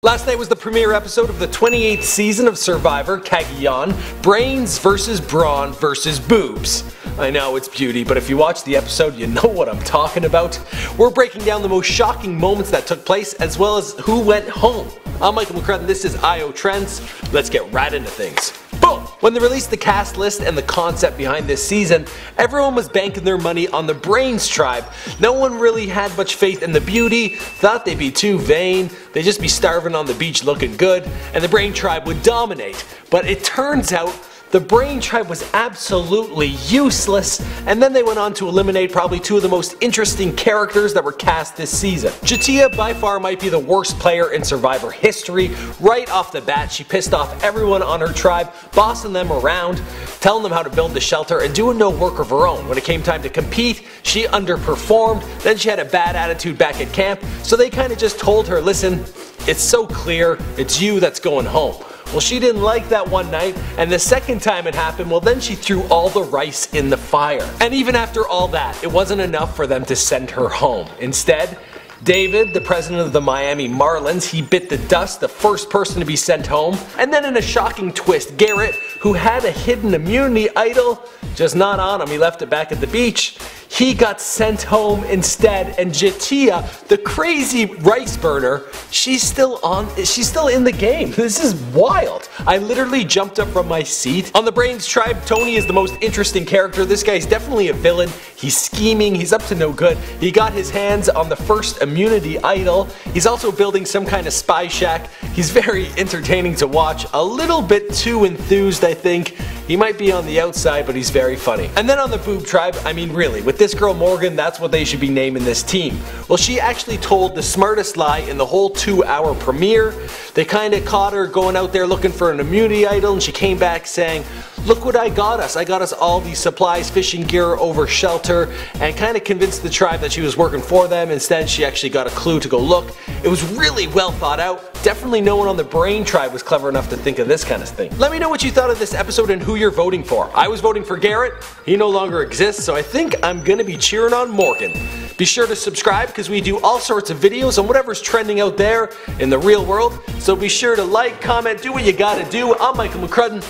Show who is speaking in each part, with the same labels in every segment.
Speaker 1: Last night was the premiere episode of the 28th season of Survivor Cagayan, Brains vs. Brawn vs. Boobs. I know it's beauty, but if you watch the episode, you know what I'm talking about. We're breaking down the most shocking moments that took place, as well as who went home. I'm Michael McCrudden, and this is IO Trends. Let's get right into things. Boom! When they released the cast list and the concept behind this season, everyone was banking their money on the Brains tribe. No one really had much faith in the beauty, thought they'd be too vain, they'd just be starving on the beach looking good, and the Brain tribe would dominate. But it turns out the Brain tribe was absolutely useless, and then they went on to eliminate probably two of the most interesting characters that were cast this season. Jatia by far might be the worst player in Survivor history. Right off the bat, she pissed off everyone on her tribe, bossing them around, telling them how to build the shelter, and doing no work of her own. When it came time to compete, she underperformed, then she had a bad attitude back at camp, so they kind of just told her, listen, it's so clear, it's you that's going home. Well, she didn't like that one night, and the second time it happened, well then she threw all the rice in the fire. And even after all that, it wasn't enough for them to send her home. Instead, David, the president of the Miami Marlins, he bit the dust, the first person to be sent home. And then in a shocking twist, Garrett, who had a hidden immunity idol, just not on him, he left it back at the beach, he got sent home instead. And Jatia, the crazy rice burner, she's still in the game. This is wild. I literally jumped up from my seat. On the Brains tribe, Tony is the most interesting character. This guy's definitely a villain. He's scheming, he's up to no good. He got his hands on the first immunity idol. He's also building some kind of spy shack. He's very entertaining to watch. A little bit too enthused, I think. He might be on the outside, but he's very funny. And then on the Boob tribe, I mean really, with this girl Morgan, that's what they should be naming this team. Well, she actually told the smartest lie in the whole 2-hour premiere. They kinda caught her going out there looking for an immunity idol, and she came back saying, look what I got us. I got us all these supplies, fishing gear over shelter, and kind of convinced the tribe that she was working for them. Instead, she actually got a clue to go look. It was really well thought out. Definitely no one on the Brain tribe was clever enough to think of this kind of thing. Let me know what you thought of this episode and who you're voting for. I was voting for Garrett. He no longer exists, so I think I'm gonna be cheering on Morgan. Be sure to subscribe because we do all sorts of videos on whatever's trending out there in the real world. So be sure to like, comment, do what you gotta do. I'm Michael McCrudden.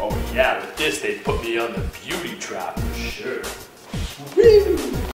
Speaker 2: Oh yeah, with this they put me on the beauty trap for sure.
Speaker 1: Woo!